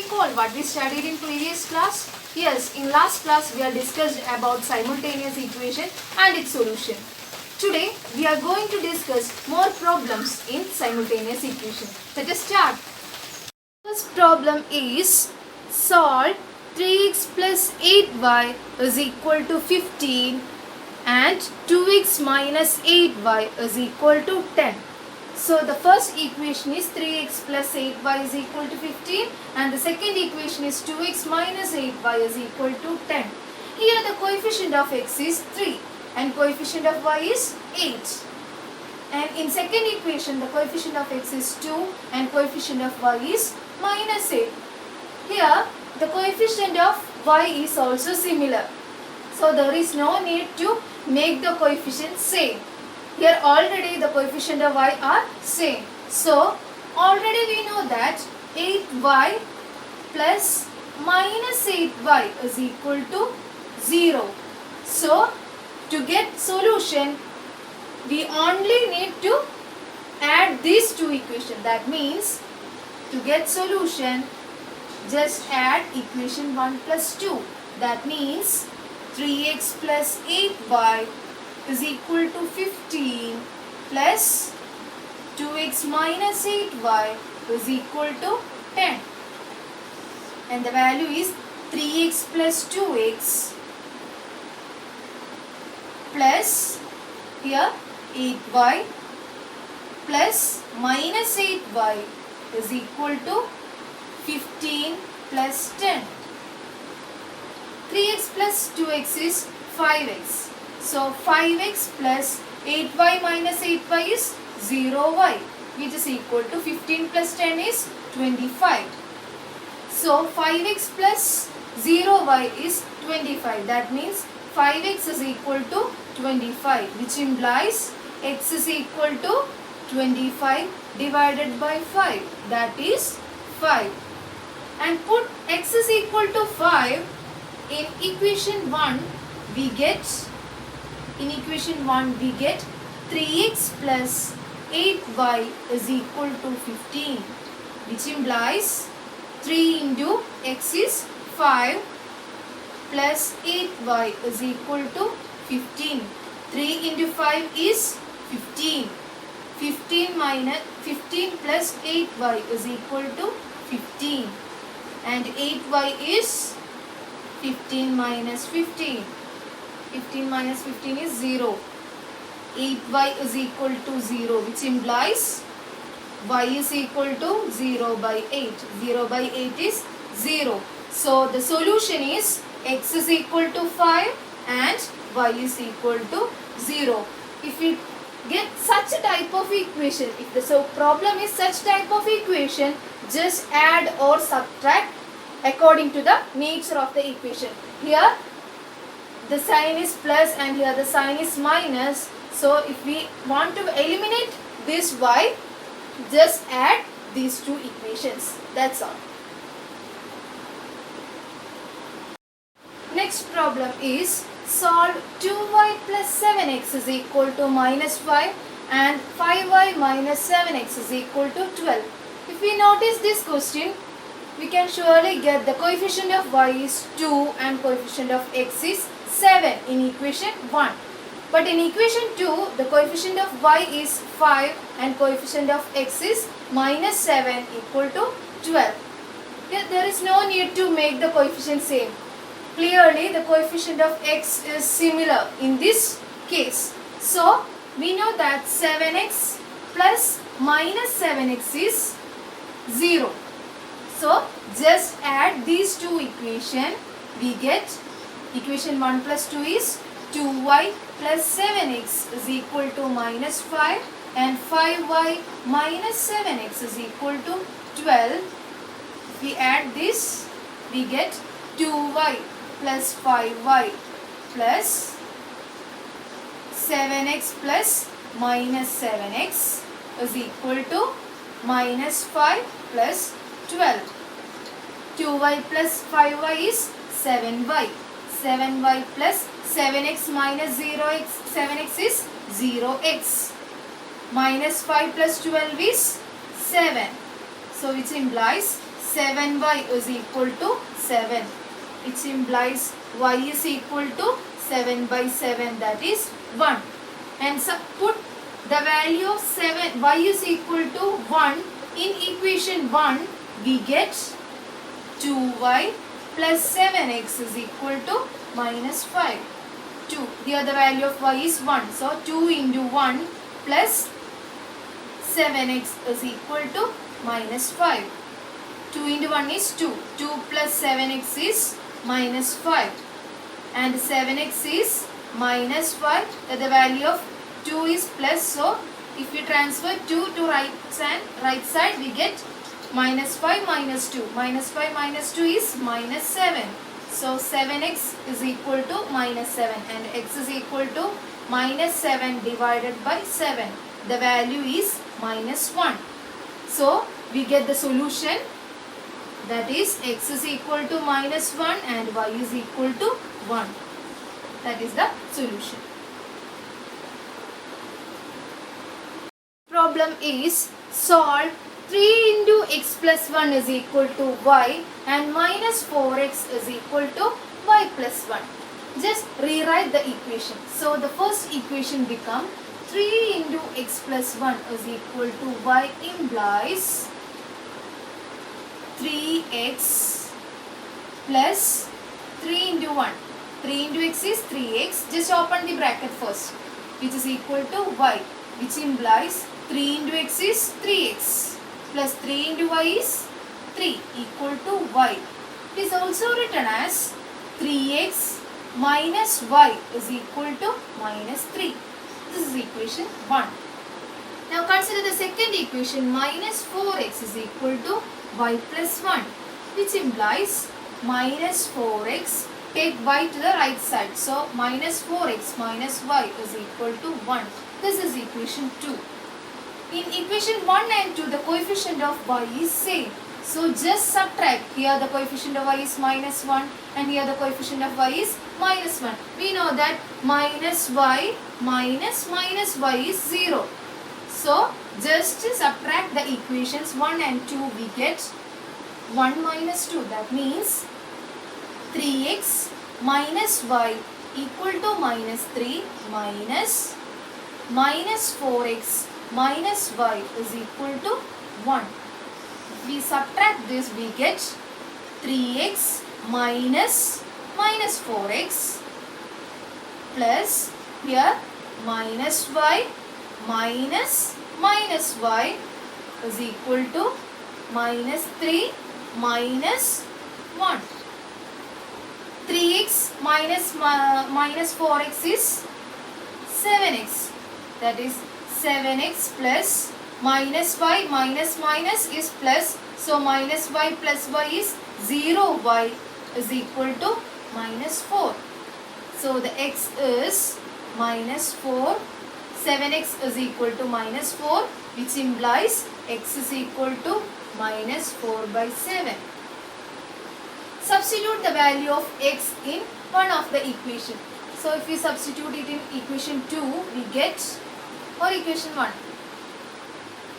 recall what we studied in previous class? Yes, in last class we have discussed about simultaneous equation and its solution. Today we are going to discuss more problems in simultaneous equation. Let us start. First problem is solve 3x plus 8y is equal to 15 and 2x minus 8y is equal to 10. So the first equation is 3x plus 8y is equal to 15 and the second equation is 2x minus 8y is equal to 10. Here the coefficient of x is 3 and coefficient of y is 8. And in second equation the coefficient of x is 2 and coefficient of y is minus 8. Here the coefficient of y is also similar. So there is no need to make the coefficient same. Here already the coefficient of y are same. So already we know that 8y plus minus 8y is equal to 0. So to get solution we only need to add these two equations. That means to get solution just add equation 1 plus 2. That means 3x plus 8y is equal to 15 plus 2x minus 8y is equal to 10. And the value is 3x plus 2x plus here 8y plus minus 8y is equal to 15 plus 10. 3x plus 2x is 5x. So 5x plus 8y minus 8y is 0y, which is equal to 15 plus 10 is 25. So 5x plus 0y is 25. That means 5x is equal to 25, which implies x is equal to 25 divided by 5. That is 5. And put x is equal to 5 in equation 1. We get 3x plus 8y is equal to 15, which implies 3 into x is 5 plus 8y is equal to 15. 3 into 5 is 15. 15 plus 8y is equal to 15. And 8y is 15 minus 15. 15 minus 15 is 0. 8y is equal to 0, which implies y is equal to 0 by 8. 0 by 8 is 0. So the solution is x is equal to 5 and y is equal to 0. If we get such a type of equation, if the problem is such type of equation, just add or subtract according to the nature of the equation. Here the sign is plus and here the sign is minus. So if we want to eliminate this y, just add these two equations. That's all. Next problem is solve 2y plus 7x is equal to minus 5 and 5y minus 7x is equal to 12. If we notice this question, we can surely get the coefficient of y is 2 and coefficient of x is 7 in equation 1. But in equation 2, the coefficient of y is 5 and coefficient of x is minus 7 equal to 12. Here there is no need to make the coefficient same. Clearly the coefficient of x is similar in this case. So we know that 7x plus minus 7x is 0. So just add these two equations. We get equation 1 plus 2 is 2y plus 7x is equal to minus 5 and 5y minus 7x is equal to 12. If we add this, we get 2y plus 5y plus 7x plus minus 7x is equal to minus 5 plus 12. 2y plus 5y is 7y. 7y plus 7x minus 0x, 7x is 0x. Minus 5 plus 12 is 7. So which implies 7y is equal to 7, which implies y is equal to 7 by 7, that is 1. And so put the value of 7, y is equal to 1 in equation 1, we get 2y plus 7x is equal to minus 5. 2. Here the value of y is 1. So 2 into 1 plus 7x is equal to minus 5. 2 into 1 is 2. 2 plus 7x is minus 5. And 7x is minus 5. The value of 2 is plus. So if we transfer 2 to right side, we get minus 5 minus 2. Minus 5 minus 2 is minus 7. So 7x is equal to minus 7 and x is equal to minus 7 divided by 7. The value is minus 1. So we get the solution, that is x is equal to minus 1 and y is equal to 1. That is the solution. Problem is solve 3 into x plus 1 is equal to y and minus 4x is equal to y plus 1. Just rewrite the equation. So the first equation become 3 into x plus 1 is equal to y implies 3x plus 3 into 1. 3 into x is 3x. Just open the bracket first, which is equal to y, which implies 3 into x is 3x plus 3 into y is 3 equal to y. It is also written as 3x minus y is equal to minus 3. This is equation 1. Now consider the second equation, minus 4x is equal to y plus 1, which implies minus 4x, take y to the right side. So minus 4x minus y is equal to 1. This is equation 2. In equation 1 and 2, the coefficient of y is same. So just subtract. Here the coefficient of y is minus 1 and here the coefficient of y is minus 1. We know that minus y minus minus y is 0. So just subtract the equations 1 and 2, we get 1 minus 2. That means 3x minus y equal to minus 3 minus minus 4x minus y is equal to 1. If we subtract this, we get 3x minus minus 4x plus here minus y minus minus y is equal to minus 3 minus 1. 3x minus 4x is 7x. That is 7x plus minus y minus minus is plus. So minus y plus y is 0y is equal to minus 4. So the x is minus 4. 7x is equal to minus 4, which implies x is equal to minus 4 by 7. Substitute the value of x in one of the equation. So if we substitute it in equation 2, we get, or equation 1,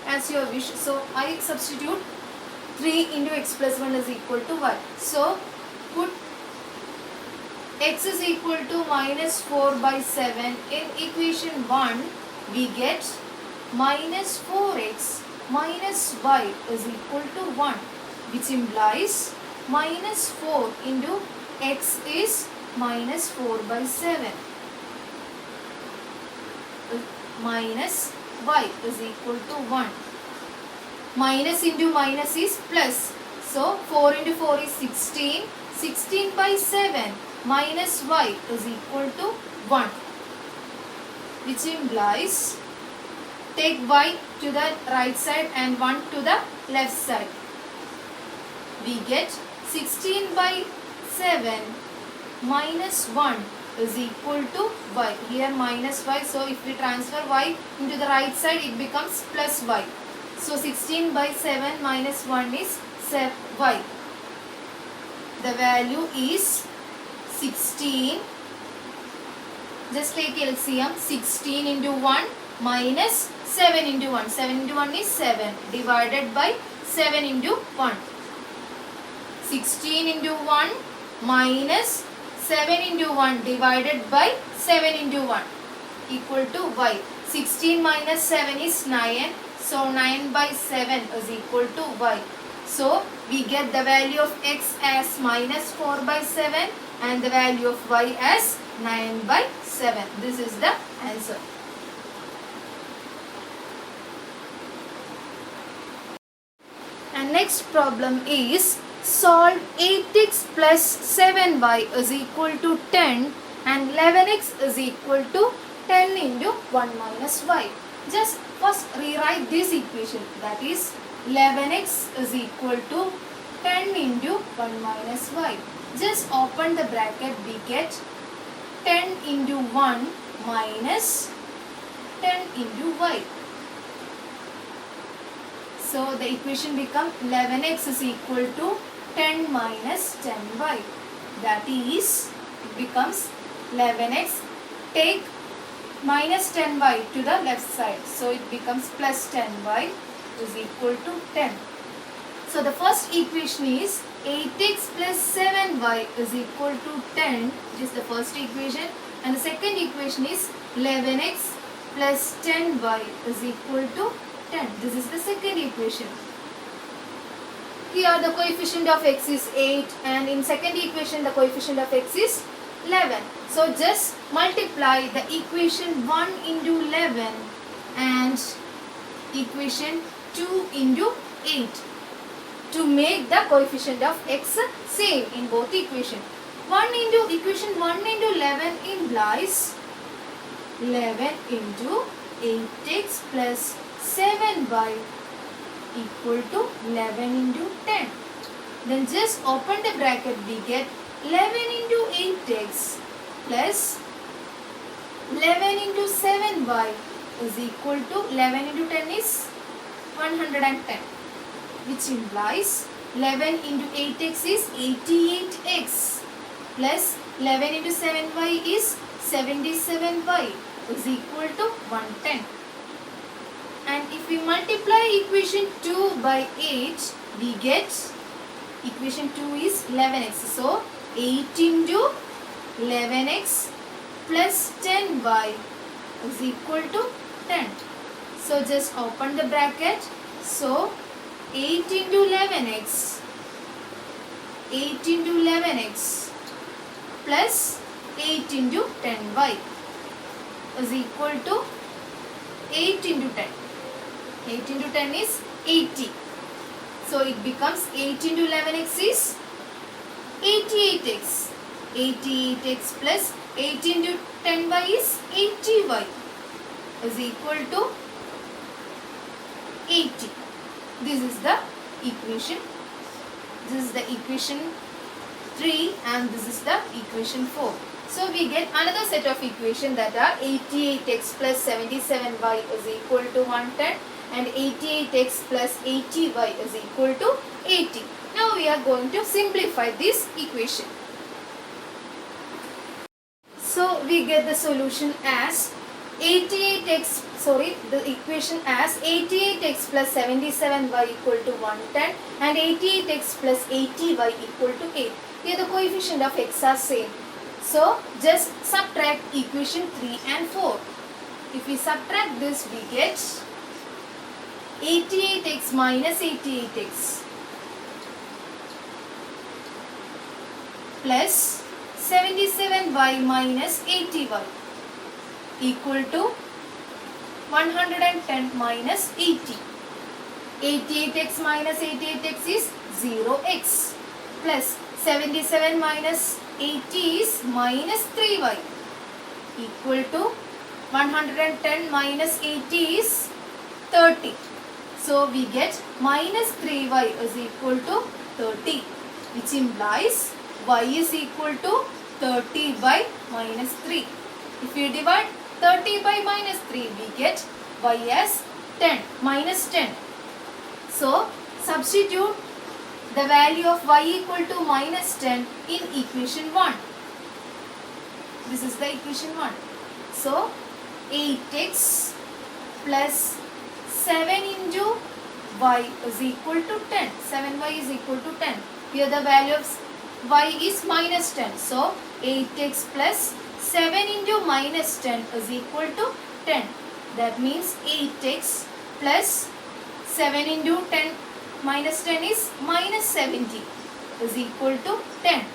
as your wish. So I substitute 3 into x plus 1 is equal to y. So put x is equal to minus 4 by 7. In equation 1, we get minus 4x minus y is equal to 1, which implies minus 4 into x is minus 4 by 7 minus y is equal to 1. Minus into minus is plus. So 4 into 4 is 16. 16 by 7 minus y is equal to 1, which implies take y to the right side and 1 to the left side. We get 16 by 7 minus 1 is equal to y. Here minus y, so if we transfer y into the right side, it becomes plus y. So 16 by 7 minus 1 is y. The value is 16. Just take LCM. 16 into 1 minus 7 into 1. 7 into 1 is 7 divided by 7 into 1. 16 into 1 minus 7 into 1 divided by 7 into 1 equal to y. 16 minus 7 is 9. So 9 by 7 is equal to y. So we get the value of x as minus 4 by 7 and the value of y as 9 by 7. This is the answer. And next problem is solve 8x plus 7y is equal to 10 and 11x is equal to 10 into 1 minus y. Just first rewrite this equation, that is 11x is equal to 10 into 1 minus y. Just open the bracket, we get 10 into 1 minus 10 into y. So the equation becomes 11x is equal to 10 minus 10y. That is, it becomes 11x. Take minus 10y to the left side. So it becomes plus 10y is equal to 10. So the first equation is 8x plus 7y is equal to 10. Which is the first equation. And the second equation is 11x plus 10y is equal to 10. This is the second equation. Here the coefficient of x is 8 and in second equation the coefficient of x is 11. So just multiply the equation 1 into 11 and equation 2 into 8 to make the coefficient of x same in both equations. Equation 1 into 11 implies 11 into 8x plus 7y equal to 11 into 10. Then just open the bracket, we get 11 into 8x plus 11 into 7y is equal to 11 into 10 is 110, which implies 11 into 8x is 88x plus 11 into 7y is 77y is equal to 110. And if we multiply equation 2 by 8, we get equation 2 is 11x. So 8 into 11x plus 10y is equal to 10. So just open the bracket. So 8 into 11x plus 8 into 10y is equal to 8 into 10. 8 into 10 is 80. So it becomes 8 into 11x is 88x. 88x plus 8 into 10y is 80y is equal to 80. This is the equation. This is the equation 3 and this is the equation 4. So we get another set of equations that are 88x plus 77y is equal to 110 and 88x plus 80y is equal to 80. Now we are going to simplify this equation. So we get the solution as the equation as 88x plus 77y equal to 110 and 88x plus 80y equal to 8. Here the coefficient of x are same. So just subtract equation 3 and 4. If we subtract this, we get 88x minus 88x plus 77y minus 80y equal to 110 minus 80. 88x minus 88x is 0x plus 77 minus 80 is minus 3y equal to 110 minus 80 is 30. So we get minus 3y is equal to 30, which implies y is equal to 30 by minus 3. If we divide 30 by minus 3, we get y as 10, minus 10. So substitute the value of y equal to minus 10 in equation 1. This is the equation 1. So 8x plus 7 into y is equal to 10. 7y is equal to 10. Here the value of y is minus 10. So 8x plus 7 into minus 10 is equal to 10. That means 8x plus 7 into 10 minus 10 is minus 70 is equal to 10.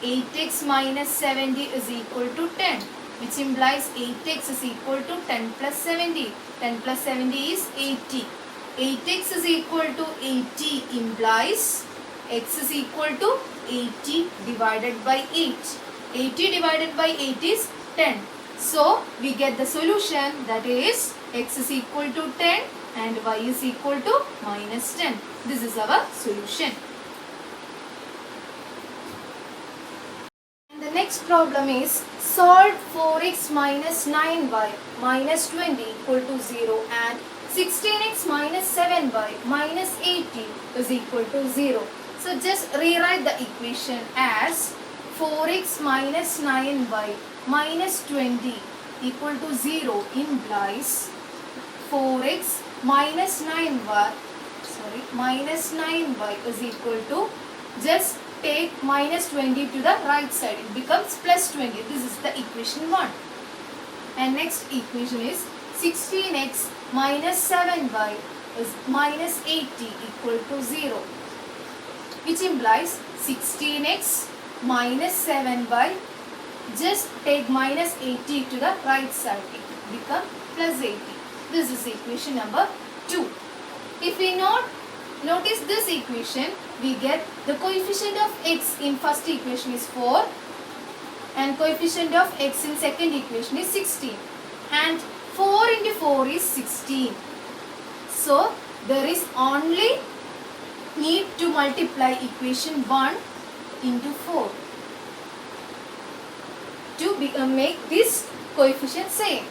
8x minus 70 is equal to 10, which implies 8x is equal to 10 plus 70. 10 plus 70 is 80. 8x is equal to 80 implies x is equal to 80 divided by 8. 80 divided by 8 is 10. So we get the solution, that is x is equal to 10 and y is equal to minus 10. This is our solution. And the next problem is solve 4x minus 9y minus 20 equal to 0 and 16x minus 7y minus 80 is equal to 0. So just rewrite the equation as 4x minus 9y minus 20 equal to 0 implies 4x minus 9y is equal to, just take minus 20 to the right side, it becomes plus 20. This is the equation 1. And next equation is 16x minus 7y is minus 80 equal to 0, which implies 16x minus 7y, just take minus 80 to the right side, it will become plus 80. This is equation number 2. If we notice this equation, we get the coefficient of x in first equation is 4 and coefficient of x in second equation is 16, and 4 into 4 is 16. So there is only need to multiply equation 1 into 4 to make this coefficient same.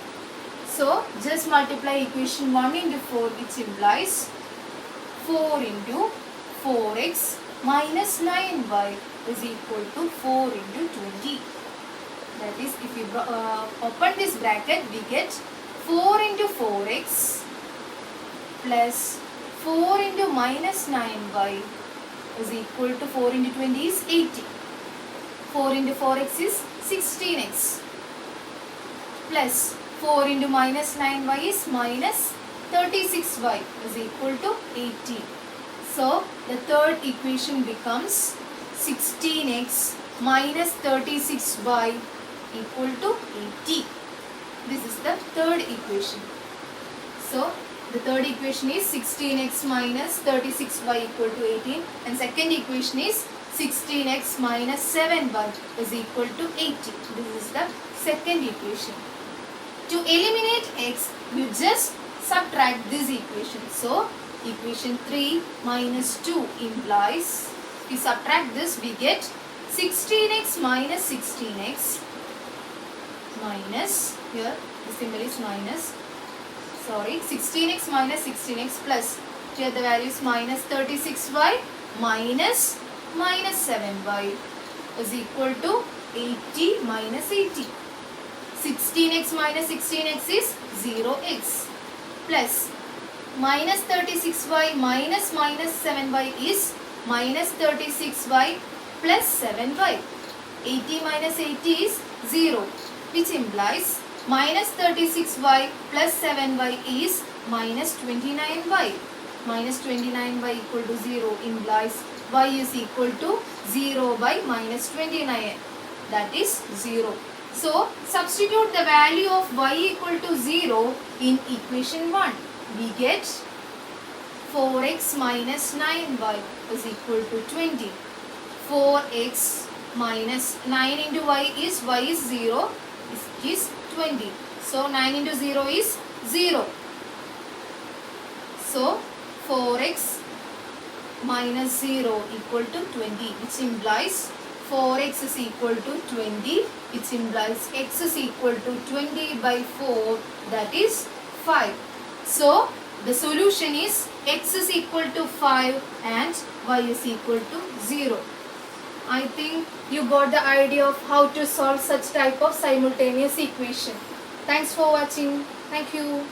So just multiply equation 1 into 4, which implies 4 into 4x minus 9y is equal to 4 into 20. That is, if we open this bracket, we get 4 into 4x plus 4 into minus 9y is equal to 4 into 20 is 80. 4 into 4x is 16x plus 4 into minus 9y is minus 36y is equal to 80. So the third equation becomes 16x minus 36y equal to 80. This is the third equation. So the third equation is 16x minus 36y equal to 18, and second equation is 16x minus 7y is equal to 80. This is the second equation. To eliminate x, you just subtract this equation. So equation 3 minus 2 implies, we subtract this, we get 16x minus 16x minus, here the symbol is minus, 16x minus 16x plus, here the value is minus 36y minus 7y is equal to 80 minus 80. 16x minus 16x is 0x plus minus 36y minus 7y is minus 36y plus 7y. 80 minus 80 is 0, which implies minus 36y plus 7y is minus 29y. Minus 29y equal to 0 implies y is equal to 0 by minus 29. That is 0. So substitute the value of y equal to 0 in equation 1. We get 4x minus 9y is equal to 20. 4x minus 9 into y is 0, is 20. So 9 into 0 is 0. So 4x minus 0 equal to 20, which implies 4x is equal to 20, which implies x is equal to 20 by 4, that is 5. So the solution is x is equal to 5 and y is equal to 0. I think you got the idea of how to solve such type of simultaneous equation. Thanks for watching. Thank you.